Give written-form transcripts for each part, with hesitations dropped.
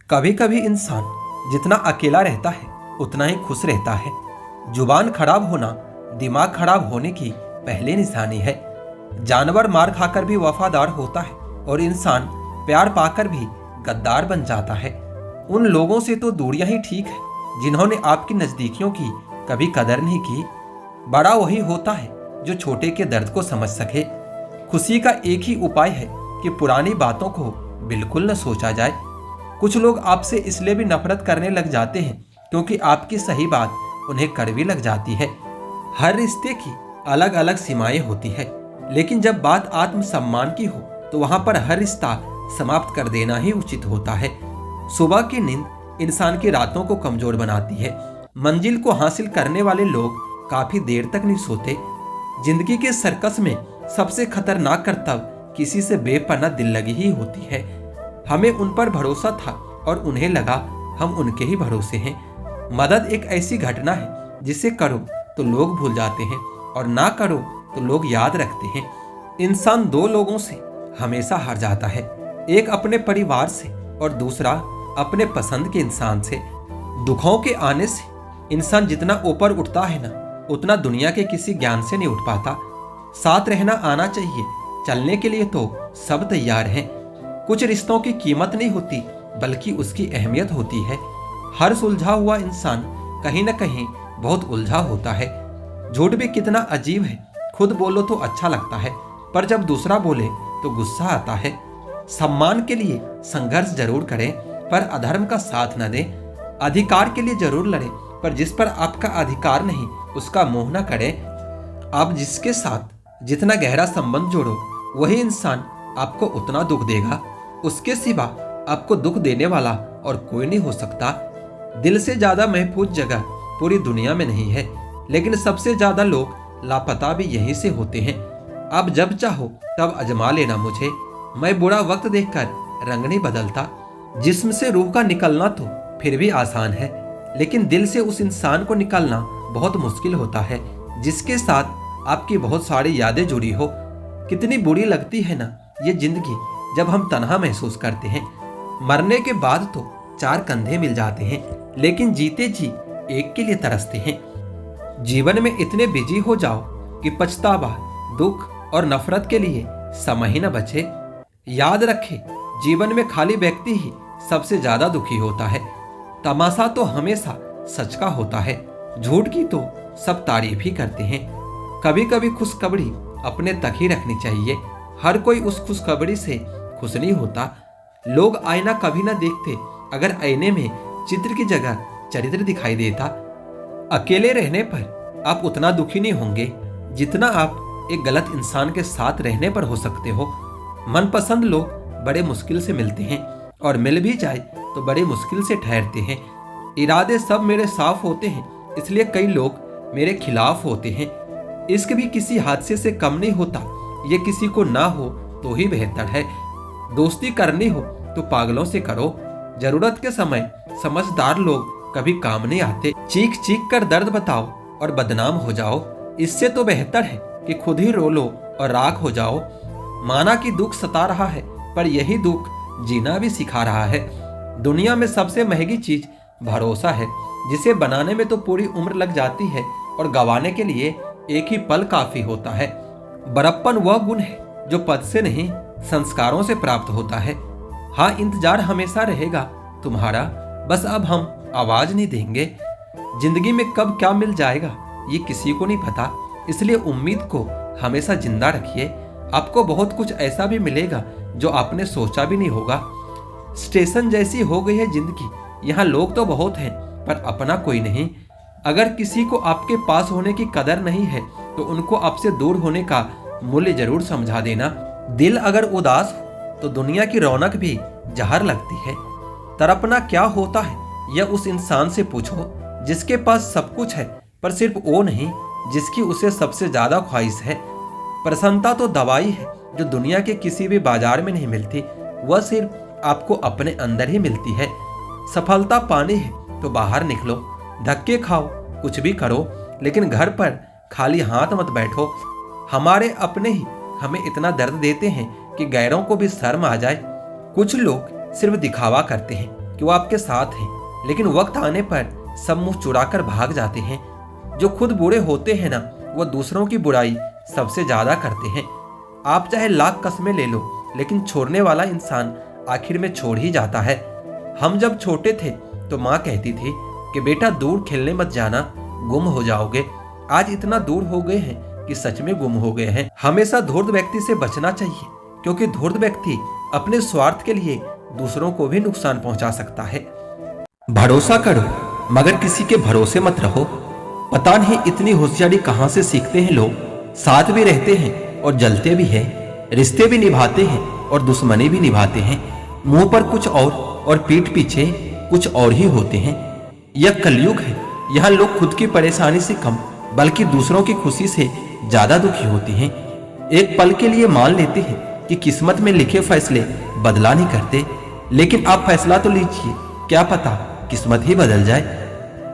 कभी कभी इंसान जितना अकेला रहता है उतना ही खुश रहता है। जुबान खराब होना दिमाग खराब होने की पहली निशानी है। जानवर मार खाकर भी वफादार होता है और इंसान प्यार पाकर भी गद्दार बन जाता है। उन लोगों से तो दूरियां ही ठीक है जिन्होंने आपकी नजदीकियों की कभी कदर नहीं की। बड़ा वही होता है जो छोटे के दर्द को समझ सके। खुशी का एक ही उपाय है कि पुरानी बातों को बिल्कुल न सोचा जाए। कुछ लोग आपसे इसलिए भी नफरत करने लग जाते हैं क्योंकि आपकी सही बात उन्हें कड़वी लग जाती है। हर रिश्ते की अलग अलग सीमाएं होती है, लेकिन जब बात आत्मसम्मान की हो तो वहां पर हर रिश्ता समाप्त कर देना ही उचित होता है। सुबह की नींद इंसान की रातों को कमजोर बनाती है। मंजिल को हासिल करने वाले लोग काफी देर तक नहीं सोते। जिंदगी के सर्कस में सबसे खतरनाक करतब किसी से बेपनाह दिल लगी ही होती है। हमें उन पर भरोसा था और उन्हें लगा हम उनके ही भरोसे हैं। मदद एक ऐसी घटना है जिसे करो तो लोग भूल जाते हैं और ना करो तो लोग याद रखते हैं। इंसान दो लोगों से हमेशा हार जाता है, एक अपने परिवार से और दूसरा अपने पसंद के इंसान से। दुखों के आने से इंसान जितना ऊपर उठता है ना, उतना दुनिया के किसी ज्ञान से नहीं उठ पाता। साथ रहना आना चाहिए, चलने के लिए तो सब तैयार हैं। कुछ रिश्तों की कीमत नहीं होती बल्कि उसकी अहमियत होती है। हर सुलझा हुआ इंसान कहीं ना कहीं बहुत उलझा होता है। झूठ भी कितना अजीब है, खुद बोलो तो अच्छा लगता है पर जब दूसरा बोले तो गुस्सा आता है। सम्मान के लिए संघर्ष जरूर करें पर अधर्म का साथ न दें। अधिकार के लिए जरूर लड़ें पर जिस पर आपका अधिकार नहीं उसका मोह न करें। आप जिसके साथ जितना गहरा संबंध जोड़ो वही इंसान आपको उतना दुख देगा। उसके सिवा आपको दुख देने वाला और कोई नहीं हो सकता। दिल से ज्यादा महफूज जगह पूरी दुनिया में नहीं है, लेकिन सबसे ज्यादा लोग लापता भी यहीं से होते हैं। आप जब चाहो तब अजमा लेना मुझे, मैं बुरा वक्त देखकर रंग नहीं बदलता। जिस्म से रूह का निकलना तो फिर भी आसान है, लेकिन दिल से उस इंसान को निकालना बहुत मुश्किल होता है जिसके साथ आपकी बहुत सारी यादें जुड़ी हो। कितनी बुरी लगती है ना ये जिंदगी जब हम तन्हा महसूस करते हैं। मरने के बाद तो चार कंधे मिल जाते हैं, लेकिन जीते जी एक के लिए तरसते हैं। जीवन में इतने बिजी हो जाओ कि पछतावा, दुख और नफरत के लिए समय ही न बचे। याद रखे, जीवन में खाली व्यक्ति ही सबसे ज्यादा दुखी होता है। तमाशा तो हमेशा सच का होता है, झूठ की तो सब तारीफ ही करते हैं। कभी कभी खुशखबरी अपने तक ही रखनी चाहिए। हर कोई उस खुशखबरी से खुश नहीं होता। लोग आईना कभी ना देखते अगर आईने में चित्र की जगह चरित्र दिखाई देता। अकेले रहने पर आप उतना दुखी नहीं होंगे जितना आप एक गलत इंसान के साथ रहने पर हो सकते हो। मनपसंद लोग बड़े मुश्किल से मिलते हैं और मिल भी जाए तो बड़े मुश्किल से ठहरते हैं। इरादे सब मेरे साफ होते हैं, इसलिए कई लोग मेरे खिलाफ होते हैं। इश्क भी किसी हादसे से कम नहीं होता, ये किसी को ना हो तो ही बेहतर है। दोस्ती करनी हो तो पागलों से करो, जरूरत के समय समझदार लोग कभी काम नहीं आते। चीख चीख कर दर्द बताओ और बदनाम हो जाओ, इससे तो बेहतर है कि खुद ही रो लो और राख हो जाओ। माना कि दुख सता रहा है पर यही दुख जीना भी सिखा रहा है। दुनिया में सबसे महंगी चीज भरोसा है, जिसे बनाने में तो पूरी उम्र लग जाती है और गंवाने के लिए एक ही पल काफी होता है। बड़प्पन वह गुण है जो पद से नहीं संस्कारों से प्राप्त होता है। हाँ, इंतजार हमेशा रहेगा तुम्हारा, बस अब हम आवाज नहीं देंगे। जिंदगी में कब क्या मिल जाएगा ये किसी को नहीं पता, इसलिए उम्मीद को हमेशा जिंदा रखिए। आपको बहुत कुछ ऐसा भी मिलेगा जो आपने सोचा भी नहीं होगा। स्टेशन जैसी हो गई है जिंदगी, यहाँ लोग तो बहुत हैं पर अपना कोई नहीं। अगर किसी को आपके पास होने की कदर नहीं है तो उनको आपसे दूर होने का मूल्य जरूर समझा देना। दिल अगर उदास हो तो दुनिया की रौनक भी जहर लगती है। तड़पना क्या होता है यह उस इंसान से पूछो जिसके पास सब कुछ है पर सिर्फ वो नहीं जिसकी उसे सबसे ज्यादा ख्वाहिश है। प्रसन्नता तो दवाई है जो दुनिया के किसी भी बाजार में नहीं मिलती, वह सिर्फ आपको अपने अंदर ही मिलती है। सफलता पानी है तो बाहर निकलो, धक्के खाओ, कुछ भी करो, लेकिन घर पर खाली हाथ मत बैठो। हमारे अपने ही हमें इतना दर्द देते हैं कि गैरों को भी शर्म आ जाए। कुछ लोग सिर्फ दिखावा करते हैं कि वो आपके साथ हैं, लेकिन वक्त आने पर सब मुंह चुराकर भाग जाते हैं। जो खुद बुरे होते हैं ना, वो दूसरों की बुराई सबसे ज्यादा करते हैं। आप चाहे लाख कस्में ले लो, लेकिन छोड़ने वाला इंसान आखिर में छोड़ ही जाता है। हम जब छोटे थे तो माँ कहती थी कि बेटा दूर खेलने मत जाना, गुम हो जाओगे। आज इतना दूर हो गए हैं कि सच में गुम हो गए हैं। हमेशा धूर्त व्यक्ति से बचना चाहिए, क्योंकि धूर्त व्यक्ति अपने स्वार्थ के लिए दूसरों को भी नुकसान पहुंचा सकता है। भरोसा करो मगर किसी के भरोसे मत रहो। पता नहीं इतनी होशियारी कहां से सीखते हैं लोग। साथ भी रहते हैं और जलते भी हैं, रिश्ते भी निभाते हैं और दुश्मनी भी निभाते हैं। मुंह पर कुछ और पीठ पीछे कुछ और ही होते हैं। यह कलयुग है, यहाँ लोग खुद की परेशानी से कम बल्कि दूसरों की खुशी से ज्यादा दुखी होते हैं। एक पल के लिए मान लेते हैं कि किस्मत में लिखे फैसले बदला नहीं करते, लेकिन आप फैसला तो लीजिए, क्या पता किस्मत ही बदल जाए।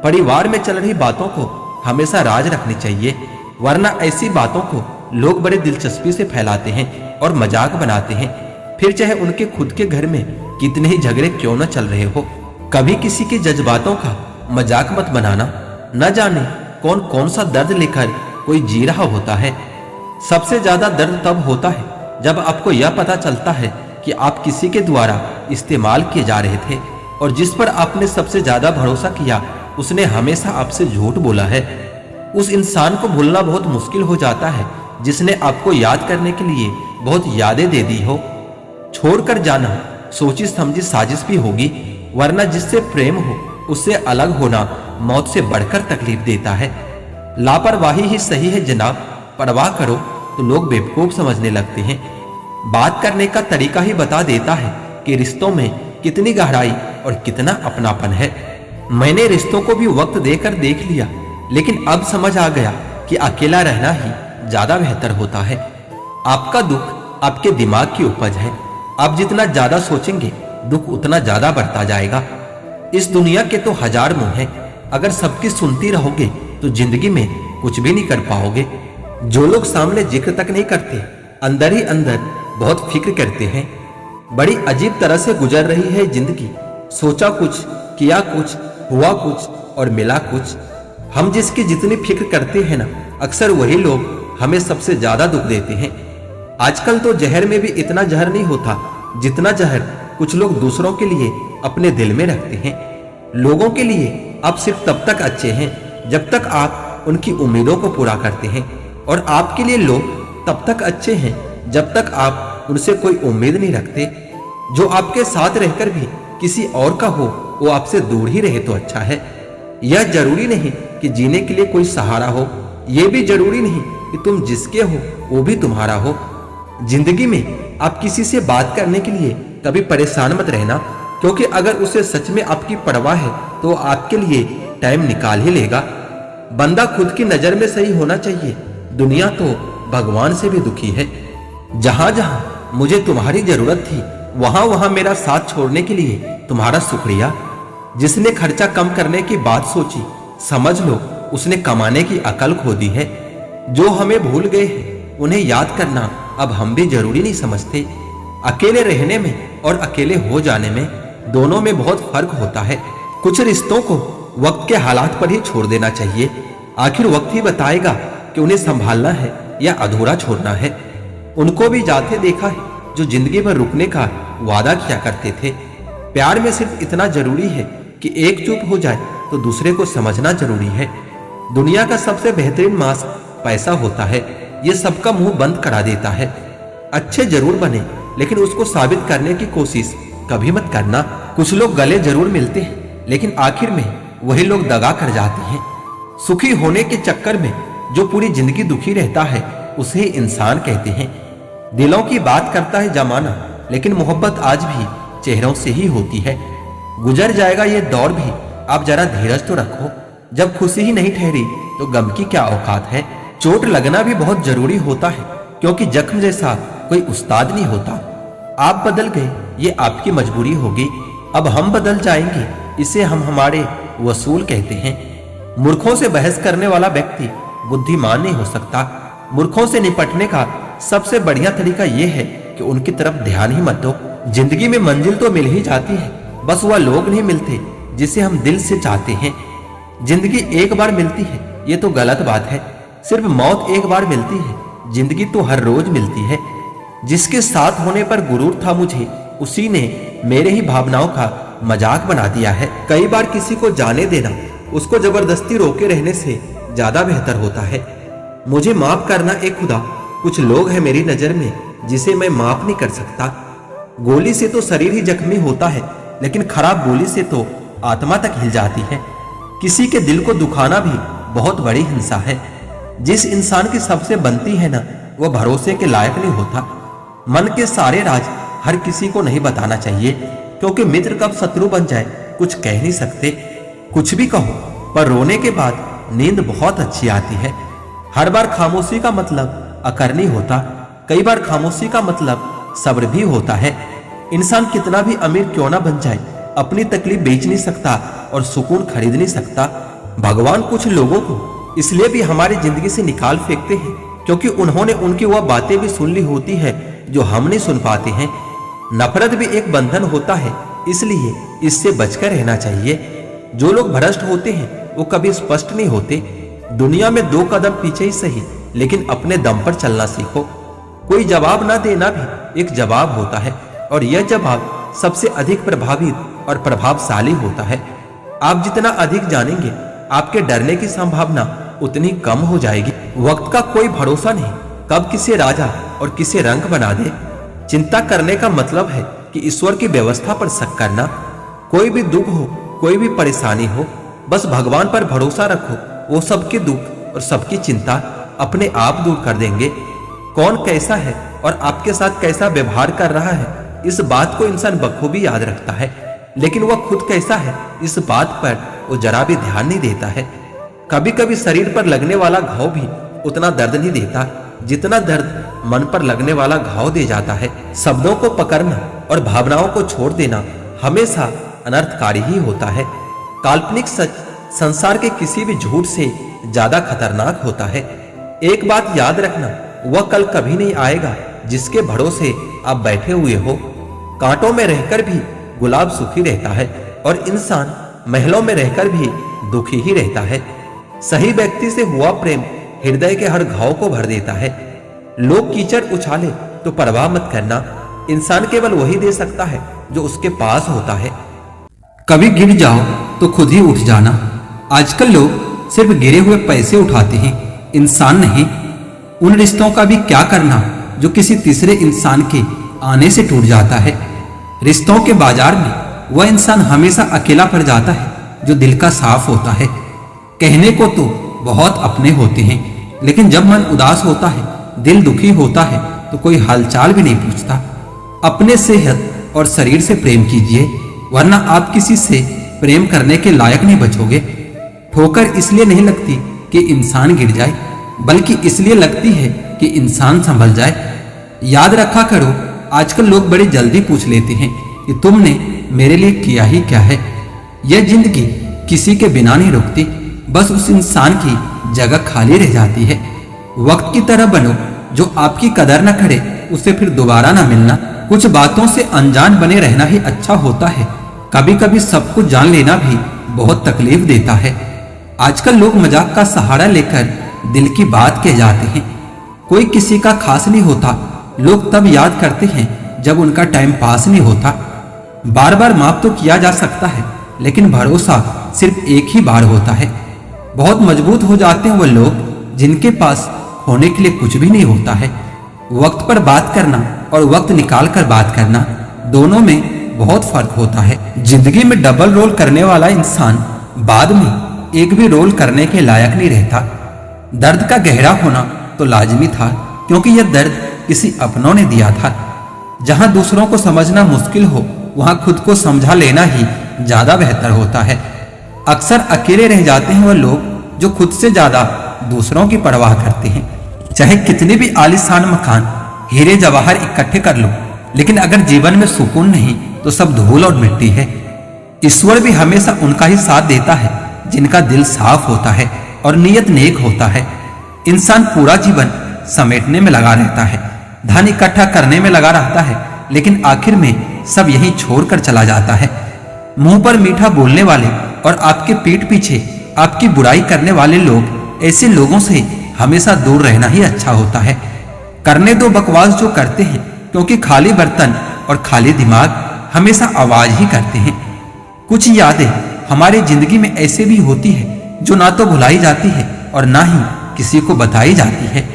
परिवार में चल रही बातों को हमेशा राज रखनी चाहिए, वरना ऐसी बातों को लोग बड़े दिलचस्पी से फैलाते हैं और मजाक बनाते हैं। फिर चाहे उनके खुद के घर में कितने ही झगड़े क्यों न चल रहे हो। कभी किसी के जज्बातों का मजाक मत बनाना। न जाने कौन कौन सा दर्द लेकर कोई जी रहा होता है। सबसे ज्यादा दर्द तब होता है जब आपको यह पता चलता है कि आप किसी के द्वारा इस्तेमाल किए जा रहे थे और जिस पर आपने सबसे ज्यादा भरोसा किया उसने हमेशा आपसे झूठ बोला है। उस इंसान को भूलना बहुत मुश्किल हो जाता है जिसने आपको याद करने के लिए बहुत यादें दे दी हो। छोड़कर जाना सोची समझी साजिश भी होगी, वरना जिससे प्रेम हो उससे अलग होना मौत से बढ़कर तकलीफ देता है। लापरवाही ही सही है जनाब, परवाह करो तो लोग बेवकूफ समझने लगते हैं। बात करने का तरीका ही बता देता है कि रिश्तों में कितनी गहराई और कितना अपनापन है। मैंने रिश्तों को भी वक्त देकर देख लिया, लेकिन अब समझ आ गया कि अकेला रहना ही ज्यादा बेहतर होता है। आपका दुख आपके दिमाग की उपज है। आप जितना ज्यादा सोचेंगे दुख उतना ज्यादा बढ़ता जाएगा। इस दुनिया के तो हजार मुंह हैं, अगर सबकी सुनती रहोगे तो जिंदगी में कुछ भी नहीं कर पाओगे। जो लोग सामने जिक्र तक नहीं करते, अंदर ही अंदर बहुत फिक्र करते हैं। बड़ी अजीब तरह से गुजर रही है जिंदगी। सोचा कुछ, किया कुछ, हुआ कुछ और मिला कुछ। हम जिसकी जितनी फिक्र करते हैं ना, अक्सर वही लोग हमें सबसे ज्यादा दुख देते हैं। आजकल तो जहर में भी इतना जहर नहीं होता जितना जहर कुछ लोग दूसरों के लिए अपने दिल में रखते हैं। लोगों के लिए आप सिर्फ तब तक अच्छे हैं जब तक आप उनकी उम्मीदों को पूरा करते हैं, और आपके लिए लोग तब तक अच्छे हैं जब तक आप उनसे कोई उम्मीद नहीं रखते। जो आपके साथ रहकर भी किसी और का हो वो आपसे दूर ही रहे तो अच्छा है। यह जरूरी नहीं कि जीने के लिए कोई सहारा हो, यह भी जरूरी नहीं कि तुम जिसके हो वो भी तुम्हारा हो। जिंदगी में आप किसी से बात करने के लिए कभी परेशान मत रहना, क्योंकि अगर उसे सच में आपकी परवाह है तो आपके लिए टाइम निकाल ही लेगा। बंदा खुद की नजर में सही होना चाहिए, दुनिया तो भगवान से भी दुखी है। जहां जहां मुझे तुम्हारी जरूरत थी वहां वहां मेरा साथ छोड़ने के लिए तुम्हारा शुक्रिया। जिसने खर्चा कम करने की बात सोची, समझ लो उसने कमाने की अकल खो दी है। जो हमें भूल गए हैं उन्हें याद करना अब हम भी जरूरी नहीं समझते। अकेले रहने में और अकेले हो जाने में दोनों में बहुत फर्क होता है। कुछ रिश्तों को वक्त के हालात पर ही छोड़ देना चाहिए। आखिर वक्त ही बताएगा कि उन्हें संभालना है या अधूरा छोड़ना है। उनको भी जाते देखा है जो जिंदगी भर रुकने का वादा किया करते थे। प्यार में सिर्फ इतना जरूरी है कि एक चुप हो जाए तो दूसरे को समझना जरूरी है। दुनिया का सबसे बेहतरीन मास्क पैसा होता है, ये सबका मुंह बंद करा देता है। अच्छे जरूर बने, लेकिन उसको साबित करने की कोशिश कभी मत करना। कुछ लोग गले जरूर मिलते हैं, लेकिन आखिर में वही लोग दगा कर जाते हैं। सुखी होने के चक्कर में जो पूरी जिंदगी दुखी रहता है उसे इंसान कहते हैं। दिलों की बात करता है जमाना, लेकिन मोहब्बत आज भी चेहरों से ही होती है। गुजर जाएगा ये दौर भी, आप जरा धीरज तो रखो। जब खुशी ही नहीं ठहरी तो गम की क्या औकात है। चोट लगना भी बहुत जरूरी होता है, क्योंकि जख्म जैसा कोई उस्ताद नहीं होता। आप बदल गए, ये आपकी मजबूरी होगी। अब हम बदल जाएंगे, इसे हम हमारे वसूल कहते हैं। मूर्खों से बहस करने वाला व्यक्ति बुद्धिमान नहीं हो सकता। मूर्खों से निपटने का सबसे बढ़िया तरीका यह है कि उनकी तरफ ध्यान ही मत दो। जिंदगी में मंजिल तो मिल ही जाती है, बस वह लोग नहीं मिलते जिसे हम दिल से चाहते हैं। जिंदगी एक बार मिलती है ये तो गलत बात है। सिर्फ मौत एक बार मिलती है, जिंदगी तो हर रोज मिलती है। जिसके साथ होने पर गुरूर था मुझे, उसी ने मेरे ही भावनाओं का मजाक बना दिया है। कई बार किसी को जाने देना उसको जबरदस्ती रोके रहने से ज्यादा बेहतर होता है। मुझे माफ करना ए खुदा, कुछ लोग हैं मेरी नजर में जिसे मैं माफ नहीं कर सकता। गोली से तो शरीर ही जख्मी होता है, लेकिन खराब गोली से तो आत्मा तक हिल जाती है। किसी के दिल को दुखाना भी बहुत बड़ी हिंसा है। जिस इंसान की सबसे बनती है ना, वह भरोसे के लायक नहीं होता। मन के सारे राज हर किसी को नहीं बताना चाहिए, क्योंकि मित्र कब शत्रु बन जाए कुछ कह नहीं सकते। कुछ भी कहो, पर रोने के बाद नींद बहुत अच्छी आती है। हर बार खामोशी का मतलब अकरनी होता, कई बार खामोशी का मतलब सब्र भी होता है। इंसान कितना भी अमीर क्यों ना बन जाए, अपनी तकलीफ बेच नहीं सकता और सुकून खरीद नहीं सकता। भगवान कुछ लोगों को इसलिए भी हमारी जिंदगी से निकाल फेंकते हैं क्योंकि उन्होंने उनकी वह बातें भी सुन ली होती है जो हम नहीं सुन पाते हैं। नफरत भी एक बंधन होता है, इसलिए इससे बचकर रहना चाहिए। जो लोग भ्रष्ट होते हैं वो कभी स्पष्ट नहीं होते। दुनिया में 2 कदम पीछे ही सही, लेकिन अपने दम पर चलना सीखो। कोई जवाब ना देना भी एक जवाब होता है, और यह जवाब सबसे अधिक प्रभावी और प्रभावशाली होता है। आप जितना अधिक जानेंगे, आपके डरने की संभावना उतनी कम हो जाएगी। वक्त का कोई भरोसा नहीं, कब किसे राजा और किसे रंक बना दे। चिंता करने का मतलब है कि ईश्वर की व्यवस्था पर शक करना। कोई भी दुख हो, कोई भी परेशानी हो, बस भगवान पर भरोसा रखो। वो सबके दुख और सबकी चिंता अपने आप दूर कर देंगे। कौन कैसा है और आपके साथ कैसा व्यवहार कर रहा है, इस बात को इंसान बखूबी याद रखता है, लेकिन वह खुद कैसा है इस बात पर वो जरा भी ध्यान नहीं देता है। कभी कभी शरीर पर लगने वाला घाव भी उतना दर्द नहीं देता जितना दर्द मन पर लगने वाला घाव दे जाता है। शब्दों को पकड़ना और भावनाओं को छोड़ देना हमेशा अनर्थकारी ही होता है। काल्पनिक सच संसार के किसी भी झूठ से ज्यादा खतरनाक होता है। एक बात याद रखना, वह कल कभी नहीं आएगा जिसके भरोसे आप बैठे हुए हो। कांटों में रहकर भी गुलाब सुखी रहता है, और इंसान महलों में रहकर भी दुखी ही रहता है। सही व्यक्ति से हुआ प्रेम हृदय के हर घाव को भर देता है। लोग कीचड़ उछाले तो परवाह मत करना, इंसान केवल वही दे सकता है जो उसके पास होता है। कभी गिर जाओ तो खुद ही उठ जाना। आजकल लोग सिर्फ गिरे हुए पैसे उठाते हैं, इंसान नहीं। उन रिश्तों का भी क्या करना जो किसी तीसरे इंसान के आने से टूट जाता है। रिश्तों के बाजार में वह इंसान हमेशा अकेला पड़ जाता है जो दिल का साफ होता है। कहने को तो बहुत अपने होते हैं, लेकिन जब मन उदास होता है, दिल दुखी होता है, तो कोई हालचाल भी नहीं पूछता। अपने सेहत और शरीर से प्रेम कीजिए, वरना आप किसी से प्रेम करने के लायक नहीं बचोगे। ठोकर इसलिए नहीं लगती कि इंसान गिर जाए, बल्कि इसलिए लगती है कि इंसान संभल जाए। याद रखा करो, आजकल लोग बड़ी जल्दी पूछ लेते हैं कि तुमने मेरे लिए किया ही क्या है। यह जिंदगी किसी के बिना नहीं रुकती, बस उस इंसान की जगह खाली रह जाती है। वक्त की तरह बनो, जो आपकी कदर न करे उसे फिर दोबारा ना मिलना। कुछ बातों से अनजान बने रहना ही अच्छा होता है। कभी कभी सब कुछ जान लेना भी बहुत तकलीफ देता है। आजकल लोग मजाक का सहारा लेकर दिल की बात कह जाते हैं। कोई किसी का खास नहीं होता, लोग तब याद करते हैं जब उनका टाइम पास नहीं होता। बार बार माफ तो किया जा सकता है, लेकिन भरोसा सिर्फ एक ही बार होता है। बहुत मजबूत हो जाते हैं वो लोग जिनके पास होने के लिए कुछ भी नहीं होता है। वक्त पर बात करना और वक्त निकाल कर बात करना, दोनों में बहुत फर्क होता है। जिंदगी में डबल रोल करने वाला इंसान बाद में एक भी रोल करने के लायक नहीं रहता। दर्द का गहरा होना तो लाजमी था, क्योंकि यह दर्द किसी अपनों ने दिया था। जहां दूसरों को समझना मुश्किल हो, वहां खुद को समझा लेना ही ज्यादा बेहतर होता है। अक्सर अकेले रह जाते हैं वह लोग जो खुद से ज्यादा दूसरों की परवाह करते हैं। चाहे कितने भी आलीशान मकान, हीरे जवाहर इकट्ठे कर लो, लेकिन अगर जीवन में सुकून नहीं तो सब धूल और मिट्टी है। ईश्वर भी हमेशा उनका ही साथ देता है जिनका दिल साफ होता है और नीयत नेक होता है। इंसान पूरा जीवन समेटने में लगा रहता है, धन इकट्ठा करने में लगा रहता है, लेकिन आखिर में सब यही छोड़कर चला जाता है। मुंह पर मीठा बोलने वाले और आपके पीठ पीछे आपकी बुराई करने वाले लोग, ऐसे लोगों से हमेशा दूर रहना ही अच्छा होता है। करने दो बकवास जो करते हैं, क्योंकि खाली बर्तन और खाली दिमाग हमेशा आवाज ही करते हैं। कुछ यादें हमारी जिंदगी में ऐसे भी होती है जो ना तो भुलाई जाती है और ना ही किसी को बताई जाती है।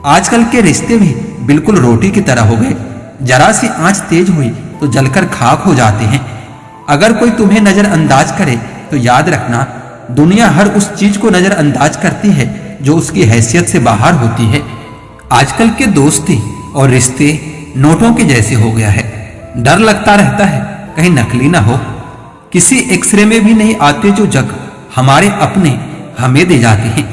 आजकल के रिश्ते भी बिल्कुल रोटी की तरह हो गए। जरा सी आंच तेज हुई तो जलकर खाक हो जाते हैं। अगर कोई तुम्हें नजरअंदाज करे तो याद रखना, दुनिया हर उस चीज को नजरअंदाज करती है जो उसकी हैसियत से बाहर होती है। आजकल के दोस्ती और रिश्ते नोटों के जैसे हो गया है। डर लगता रहता है कहीं नकली ना हो। किसी एक्सरे में भी नहीं आते जो जख्म हमारे अपने हमें दे जाते हैं।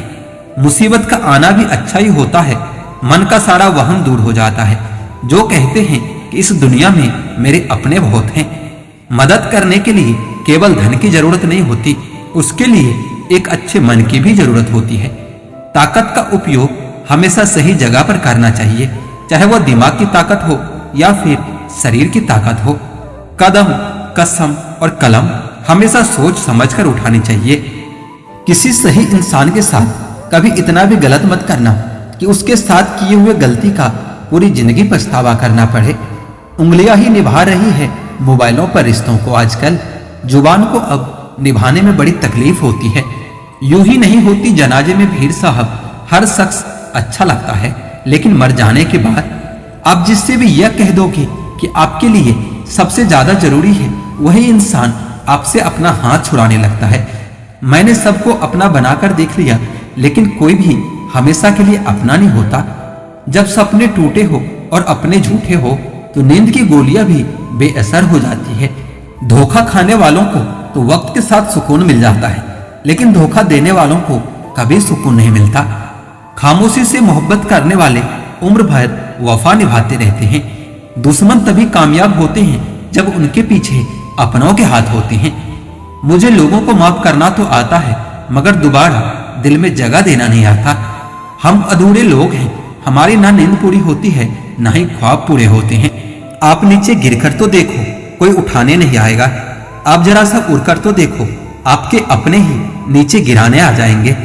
मुसीबत का आना भी अच्छा ही होता है, मन का सारा वहम दूर हो जाता है। जो कहते हैं कि इस दुनिया में मेरे अपने बहुत हैं। मदद करने के लिए केवल धन की जरूरत नहीं होती, उसके लिए एक अच्छे मन की भी जरूरत होती है। ताकत का उपयोग हमेशा सही जगह पर करना चाहिए, चाहे वह दिमाग की ताकत हो या फिर शरीर की ताकत हो। कदम, कसम और कलम हमेशा सोच समझकर उठानी चाहिए। किसी सही इंसान के साथ कभी इतना भी गलत मत करना कि उसके साथ किए हुए गलती का पूरी जिंदगी पछतावा करना पड़े। उंगलियां ही निभा रही है मोबाइलों पर रिश्तों को आजकल। जुबान को अब निभाने में बड़ी तकलीफ होती है। यूं ही नहीं होती जनाजे में भीड़ साहब, हर शख्स अच्छा लगता है, लेकिन मर जाने के बाद आप जिससे भी यह कह दोगे कि आपके लिए सबसे ज्यादा जरूरी है, वही इंसान आपसे अपना हाथ छुड़ाने लगता है। मैंने सबको अपना बनाकर देख लिया, लेकिन कोई भी हमेशा के लिए अपना नहीं होता। जब सपने टूटे हो और अपने झूठे हो तो नींद की गोलियां भी बेअसर हो जाती है। धोखा खाने वालों को तो वक्त के साथ सुकून मिल जाता है, लेकिन धोखा देने वालों को कभी सुकून नहीं मिलता। खामोशी से मोहब्बत करने वाले उम्र भर वफा निभाते रहते हैं। दुश्मन तभी कामयाब होते हैं जब उनके पीछे अपनों के हाथ होते हैं। मुझे लोगों को माफ करना तो आता है, मगर दोबारा दिल में जगह देना नहीं आता। हम अधूरे लोग हैं, हमारी ना नींद पूरी होती है, ना ही ख्वाब पूरे होते हैं। आप नीचे गिरकर तो देखो, कोई उठाने नहीं आएगा। आप जरा सा उड़कर तो देखो, आपके अपने ही नीचे गिराने आ जाएंगे।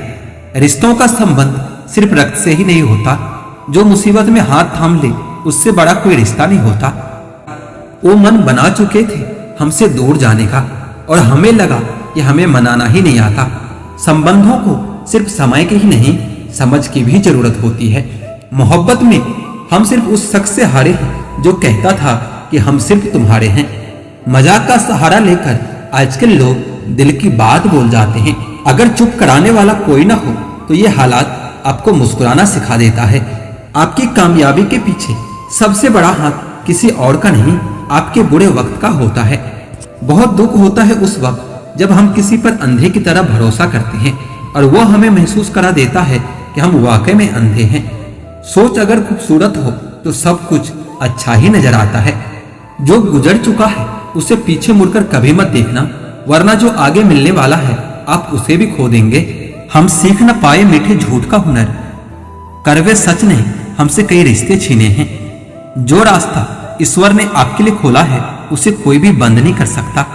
रिश्तों का संबंध सिर्फ रक्त से ही नहीं होता। जो मुसीबत में हाथ थाम ले, उससे बड़ा कोई रिश्ता नहीं होता। वो मन बना चुके थे हमसे दूर जाने का, और हमें लगा कि हमें मनाना ही नहीं आता। संबंधों को सिर्फ समय की ही नहीं, समझ की भी जरूरत होती है। मोहब्बत में हम सिर्फ उस शख्स से हारे हैं जो कहता था कि हम सिर्फ तुम्हारे हैं। मजाक का सहारा लेकर आजकल लोग दिल की बात बोल जाते हैं। अगर चुप कराने वाला कोई ना हो तो ये हालात आपको मुस्कुराना सिखा देता है। आपकी कामयाबी के पीछे सबसे बड़ा हाथ किसी और का नहीं, आपके बुरे वक्त का होता है। बहुत दुख होता है उस वक्त जब हम किसी पर अंधे की तरह भरोसा करते हैं और वो हमें महसूस करा देता है कि हम वाकई में अंधे हैं। सोच अगर खूबसूरत हो तो सब कुछ अच्छा ही नजर आता है। जो गुजर चुका है उसे पीछे मुड़कर कभी मत देखना, वरना जो आगे मिलने वाला है आप उसे भी खो देंगे। हम सीख न पाए मीठे झूठ का हुनर, करवे सच ने हमसे कई रिश्ते छीने हैं। जो रास्ता ईश्वर ने आपके लिए खोला है उसे कोई भी बंद नहीं कर सकता।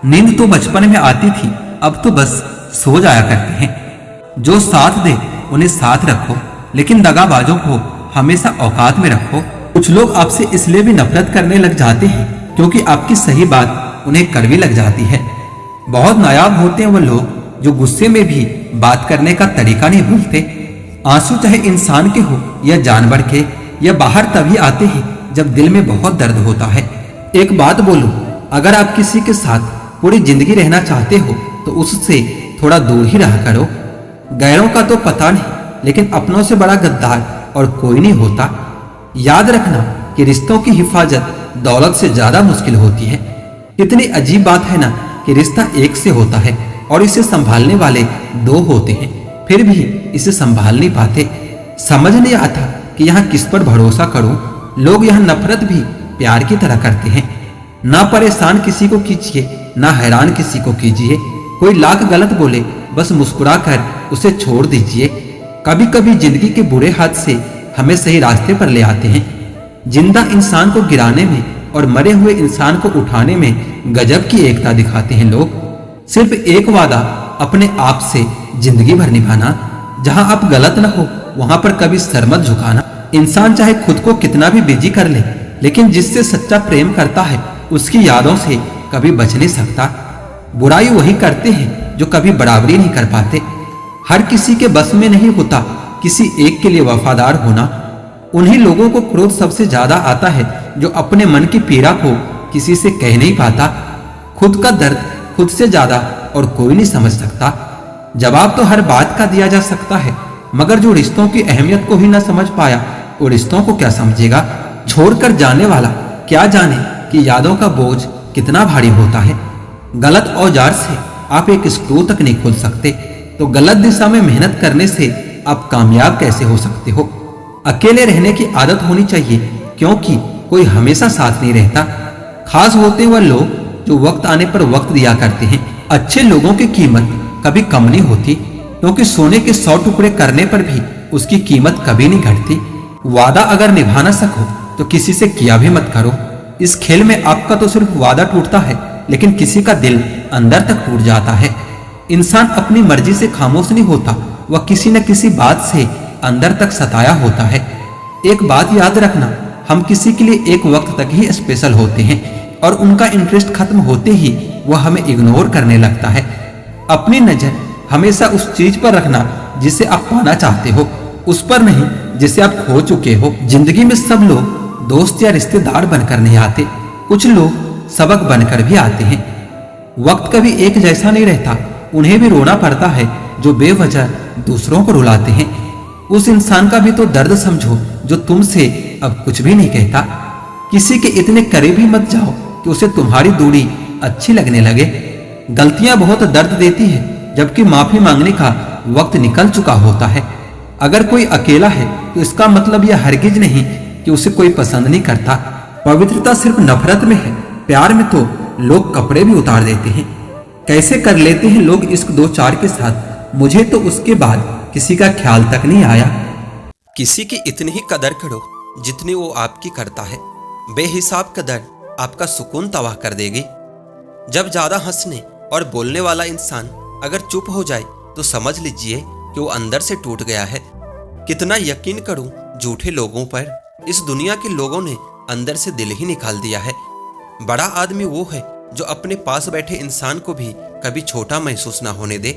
नींद तो बचपन में आती थी, अब तो बस सो जाया करते हैं। जो साथ दे उन्हें साथ रखो, लेकिन दगाबाजों को हमेशा औकात में रखो। कुछ लोग आपसे इसलिए भी नफरत करने लग जाते हैं क्योंकि आपकी सही बात उन्हें कड़वी लग जाती है। बहुत नायाब होते हैं वो लोग जो गुस्से में भी बात करने का तरीका नहीं भूलते। आंसू चाहे इंसान के हो या जानवर के, या बाहर तभी आते हैं जब दिल में बहुत दर्द होता है। एक बात बोलूं, अगर आप किसी के साथ पूरी जिंदगी रहना चाहते हो तो उससे थोड़ा दूर ही रहा करो। गैरों का तो पता नहीं, लेकिन अपनों से बड़ा गद्दार और कोई नहीं होता। याद रखना कि रिश्तों की हिफाजत दौलत से ज्यादा मुश्किल होती है। कितनी अजीब बात है ना कि रिश्ता एक से होता है और इसे संभालने वाले दो होते हैं, फिर भी इसे संभाल नहीं पाते। समझ नहीं आता कि यहाँ किस पर भरोसा करूं। लोग यहाँ नफरत भी प्यार की तरह करते हैं। ना परेशान किसी को कीजिए, ना हैरान किसी को कीजिए। कोई लाख गलत बोले, बस मुस्कुरा कर उसे छोड़ दीजिए। कभी कभी जिंदगी के बुरे हाथ से हमें सही रास्ते पर ले आते हैं। जिंदा इंसान को गिराने में और मरे हुए इंसान को उठाने में गजब की एकता दिखाते हैं लोग। सिर्फ एक वादा अपने आप से जिंदगी भर निभाना, जहां आप गलत न हो वहां पर कभी सर मत झुकाना। इंसान चाहे खुद को कितना भी बिजी कर ले, लेकिन जिससे सच्चा प्रेम करता है उसकी यादों से कभी बच नहीं सकता। बुराई वही करते हैं जो कभी बराबरी नहीं कर पाते। हर किसी के बस में नहीं होता किसी एक के लिए वफादार होना। उन्हीं लोगों को क्रोध सबसे ज्यादा आता है जो अपने मन की पीड़ा को किसी से कह नहीं पाता। खुद का दर्द खुद से ज्यादा और कोई नहीं समझ सकता। जवाब तो हर बात का दिया जा सकता है, मगर जो रिश्तों की अहमियत को ही ना समझ पाया वो रिश्तों को क्या समझेगा। छोड़कर जाने वाला क्या जाने कि यादों का बोझ कितना भारी होता है। गलत औजार से आप एक स्क्रू तक नहीं खोल सकते, तो गलत दिशा में मेहनत करने से आप कामयाब कैसे हो सकते हो। अकेले रहने की आदत होनी चाहिए, क्योंकि कोई हमेशा साथ नहीं रहता। खास होते वह लोग जो वक्त आने पर वक्त दिया करते हैं। अच्छे लोगों की कीमत कभी कम नहीं होती, क्योंकि सोने के 100 टुकड़े करने पर भी उसकी कीमत कभी नहीं घटती। वादा अगर निभा ना सको तो किसी से किया भी मत करो। इस खेल में आपका तो सिर्फ वादा टूटता है, लेकिन किसी का दिल अंदर तक टूट जाता है। इंसान अपनी मर्जी से खामोश नहीं होता, वह किसी न किसी बात से अंदर तक सताया होता है। एक बात याद रखना, हम किसी के लिए एक वक्त तक ही स्पेशल होते हैं और उनका इंटरेस्ट खत्म होते ही वह हमें इग्नोर करने लगता है। अपनी नजर हमेशा उस चीज पर रखना जिसे आप पाना चाहते हो, उस पर नहीं जिसे आप खो चुके हो। जिंदगी में सब लोग दोस्त या रिश्तेदार बनकर नहीं आते, कुछ लोग सबक बनकर भी आते हैं। वक्त कभी एक जैसा नहीं रहता, उन्हें भी रोना पड़ता है जो बेवजह दूसरों को रुलाते हैं। उस इंसान का भी तो दर्द समझो जो तुमसे अब कुछ भी नहीं कहता। किसी के इतने करीब ही मत जाओ कि उसे तुम्हारी दूरी अच्छी लगने लगे। गलतियां बहुत दर्द देती है, जबकि माफी मांगने का वक्त निकल चुका होता है। अगर कोई अकेला है तो इसका मतलब यह हरगिज नहीं कि उसे कोई पसंद नहीं करता। पवित्रता सिर्फ नफरत में है, प्यार में तो लोग कपड़े भी उतार देते हैं। कैसे कर लेते हैं लोग इश्क 2-4 के साथ, मुझे तो उसके बाद किसी का ख्याल तक नहीं आया। किसी की इतनी ही कदर करो जितनी वो आपकी करता है। बेहिसाब कदर आपका सुकून तबाह कर देगी। जब ज्यादा हंसने और बोलने वाला इंसान अगर चुप हो जाए तो समझ लीजिए कि वो अंदर से टूट गया है। कितना यकीन करूं झूठे लोगों पर, इस दुनिया के लोगों ने अंदर से दिल ही निकाल दिया है। बड़ा आदमी वो है जो अपने पास बैठे इंसान को भी कभी छोटा महसूस ना होने दे।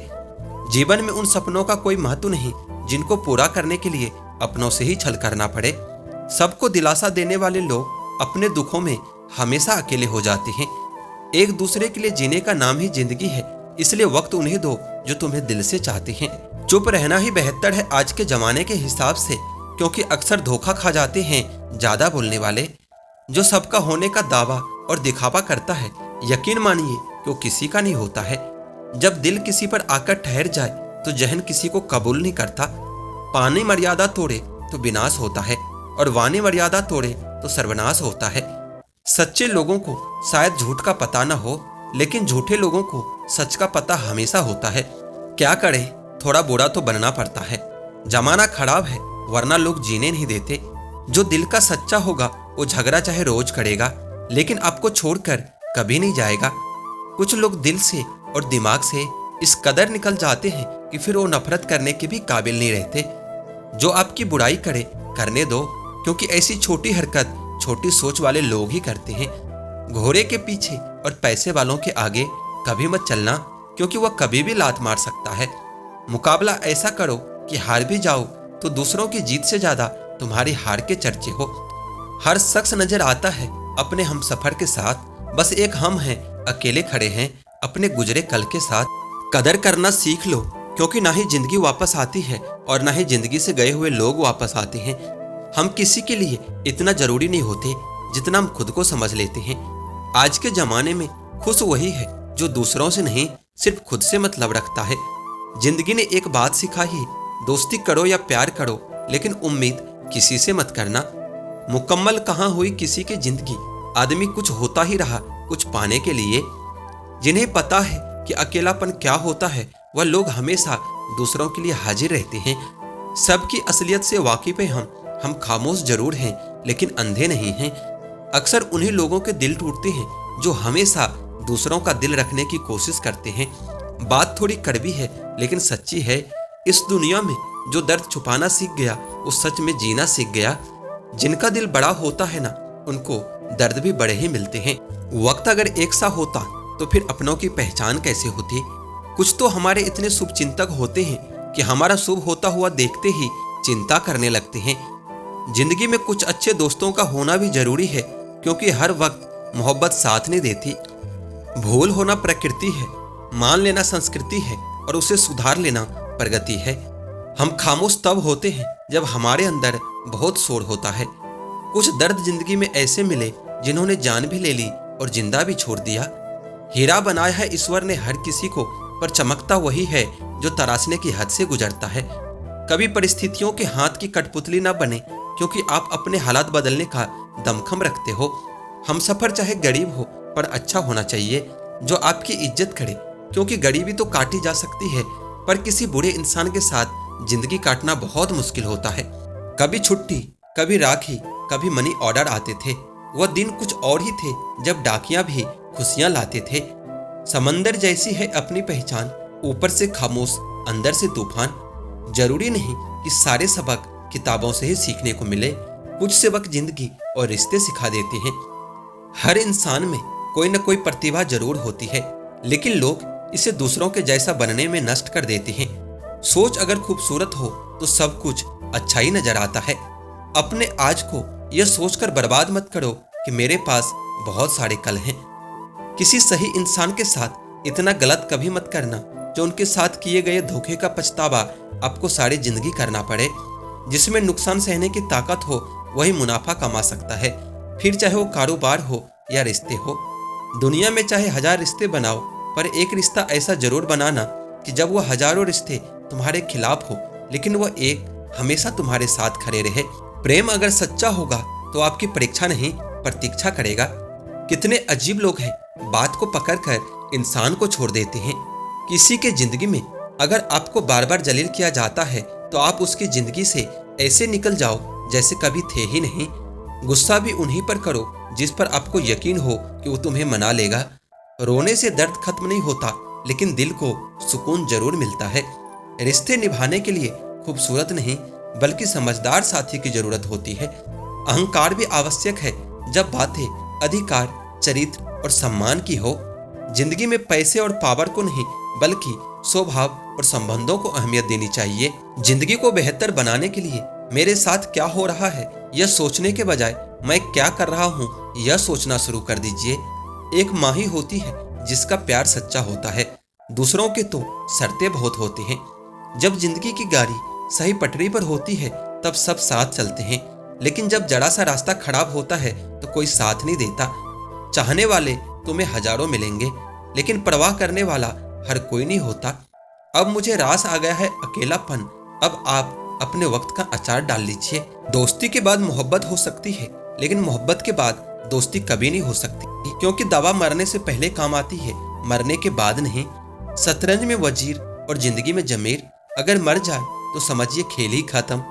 जीवन में उन सपनों का कोई महत्व नहीं जिनको पूरा करने के लिए अपनों से ही छल करना पड़े। सबको दिलासा देने वाले लोग अपने दुखों में हमेशा अकेले हो जाते हैं। एक दूसरे के लिए जीने का नाम ही जिंदगी है, इसलिए वक्त उन्हें दो जो तुम्हें दिल से चाहते हैं। चुप रहना ही बेहतर है आज के जमाने के हिसाब से, क्योंकि अक्सर धोखा खा जाते हैं ज्यादा बोलने वाले। जो सबका होने का दावा और दिखावा करता है, यकीन मानिए कि वो किसी का नहीं होता है। जब दिल किसी पर आकर ठहर जाए तो जहन किसी को कबूल नहीं करता। पानी मर्यादा तोड़े तो विनाश होता है और वाणी मर्यादा तोड़े तो सर्वनाश होता है। सच्चे लोगों को शायद झूठ का पता ना हो, लेकिन झूठे लोगों को सच का पता हमेशा होता है। क्या करें, थोड़ा बुरा तो बनना पड़ता है। जमाना खराब है, वरना लोग जीने नहीं देते। जो दिल का सच्चा होगा वो झगड़ा चाहे रोज करेगा, लेकिन आपको छोड़कर कभी नहीं जाएगा। कुछ लोग दिल से और दिमाग से इस कदर निकल जाते हैं कि फिर वो नफरत करने के भी काबिल नहीं रहते। जो आपकी बुराई करे करने दो, क्योंकि ऐसी छोटी हरकत छोटी सोच वाले लोग ही करते हैं। घोड़े के पीछे और पैसे वालों के आगे कभी मत चलना, क्योंकि वह कभी भी लात मार सकता है। मुकाबला ऐसा करो कि हार भी जाओ तो दूसरों की जीत से ज्यादा तुम्हारी हार के चर्चे हो। हर शख्स नजर आता है अपने हम सफर के साथ, बस एक हम हैं अकेले खड़े हैं अपने गुजरे कल के साथ। कदर करना सीख लो, क्योंकि ना ही जिंदगी वापस आती है और ना ही जिंदगी से गए हुए लोग वापस आते हैं। हम किसी के लिए इतना जरूरी नहीं होते जितना हम खुद को समझ लेते हैं। आज के जमाने में खुश वही है जो दूसरों से नहीं सिर्फ खुद से मतलब रखता है। जिंदगी ने एक बात सिखाई, दोस्ती करो या प्यार करो, लेकिन उम्मीद किसी से मत करना। मुकम्मल कहाँ हुई किसी की जिंदगी, आदमी कुछ होता ही रहा कुछ पाने के लिए। जिन्हें पता है कि अकेलापन क्या होता है, वह लोग हमेशा दूसरों के लिए हाजिर रहते हैं। सबकी असलियत से वाकिफ हैं हम खामोश जरूर हैं लेकिन अंधे नहीं हैं। अक्सर उन्हीं लोगों के दिल टूटते हैं जो हमेशा दूसरों का दिल रखने की कोशिश करते हैं। बात थोड़ी कड़वी है लेकिन सच्ची है। इस दुनिया में जो दर्द छुपाना सीख गया वो सच में जीना सीख गया। जिनका दिल बड़ा होता है ना, उनको दर्द भी बड़े ही मिलते हैं। वक्त अगर एक सा होता तो फिर अपनों की पहचान कैसे होती। कुछ तो हमारे इतने शुभ चिंतक होते हैं कि हमारा शुभ होता हुआ देखते ही चिंता करने लगते हैं। जिंदगी में कुछ अच्छे दोस्तों का होना भी जरूरी है, क्योंकि हर वक्त मोहब्बत साथ नहीं देती। भूल होना प्रकृति है, मान लेना संस्कृति है और उसे सुधार लेना प्रगति है। हम खामोश तब होते हैं जब हमारे अंदर बहुत शोर होता है। कुछ दर्द जिंदगी में ऐसे मिले जिन्होंने जान भी ले ली और जिंदा भी छोड़ दिया। हीरा बनाया है ईश्वर ने हर किसी को, पर चमकता वही है जो तराशने की हद से गुजरता है। कभी परिस्थितियों के हाथ की कठपुतली ना बने, क्योंकि आप अपने हालात बदलने का दमखम रखते हो। हम सफर चाहे गरीब हो पर अच्छा होना चाहिए, जो आपकी इज्जत करे, क्योंकि गरीबी तो काटी जा सकती है पर किसी बुरे इंसान के साथ जिंदगी काटना बहुत मुश्किल होता है। कभी छुट्टी, कभी राखी, कभी मनी ऑर्डर आते थे। वह दिन कुछ और ही थे जब डाकियां भी खुशियां लाते थे। समंदर जैसी है अपनी पहचान, ऊपर से खामोश अंदर से तूफान। जरूरी नहीं कि सारे सबक किताबों से ही सीखने को मिले, कुछ सबक जिंदगी और रिश्ते सिखा देते हैं। हर इंसान में कोई न कोई प्रतिभा जरूर होती है, लेकिन लोग इसे दूसरों के जैसा बनने में नष्ट कर देते हैं। सोच अगर खूबसूरत हो तो सब कुछ अच्छा ही नजर आता है। अपने आज को यह सोचकर बर्बाद मत करो कि मेरे पास बहुत सारे कल हैं। किसी सही इंसान के साथ इतना गलत कभी मत करना जो उनके साथ किए गए धोखे का पछतावा आपको सारी जिंदगी करना पड़े। जिसमें नुकसान सहने की ताकत हो वही मुनाफा कमा सकता है, फिर चाहे वो कारोबार हो या रिश्ते हो। दुनिया में चाहे 1000 रिश्ते बनाओ, पर एक रिश्ता ऐसा जरूर बनाना कि जब वह हजारों रिश्ते तुम्हारे खिलाफ हो, लेकिन वह एक हमेशा तुम्हारे साथ खड़े रहे। प्रेम अगर सच्चा होगा तो आपकी परीक्षा नहीं प्रतीक्षा करेगा। कितने अजीब लोग हैं, बात को पकड़कर इंसान को छोड़ देते हैं। किसी के जिंदगी में अगर आपको बार बार जलील किया जाता है तो आप उसकी जिंदगी से ऐसे निकल जाओ जैसे कभी थे ही नहीं। गुस्सा भी उन्हीं पर करो जिस पर आपको यकीन हो कि वो तुम्हें मना लेगा। रोने से दर्द खत्म नहीं होता, लेकिन दिल को सुकून जरूर मिलता है। रिश्ते निभाने के लिए खूबसूरत नहीं बल्कि समझदार साथी की जरूरत होती है। अहंकार भी आवश्यक है जब बातें अधिकार, चरित्र और सम्मान की हो। जिंदगी में पैसे और पावर को नहीं बल्कि स्वभाव और संबंधों को अहमियत देनी चाहिए। जिंदगी को बेहतर बनाने के लिए मेरे साथ क्या हो रहा है यह सोचने के बजाय मैं क्या कर रहा हूँ यह सोचना शुरू कर दीजिए। एक माँ ही होती है जिसका प्यार सच्चा होता है। दूसरों के तो शर्तें बहुत होती हैं। जब जिंदगी की गाड़ी सही पटरी पर होती है तब सब साथ चलते हैं, लेकिन जब जरा सा रास्ता खराब होता है तो कोई साथ नहीं देता। चाहने वाले तुम्हें हजारों मिलेंगे, लेकिन परवाह करने वाला हर कोई नहीं होता। अब मुझे रास आ गया है अकेलापन, अब आप अपने वक्त का अचार डाल लीजिए। दोस्ती के बाद मोहब्बत हो सकती है, लेकिन मोहब्बत के बाद दोस्ती कभी नहीं हो सकती, क्योंकि दवा मरने से पहले काम आती है, मरने के बाद नहीं। शतरंज में वजीर और जिंदगी में जमीर, अगर मर जाए तो समझिए खेल ही खत्म।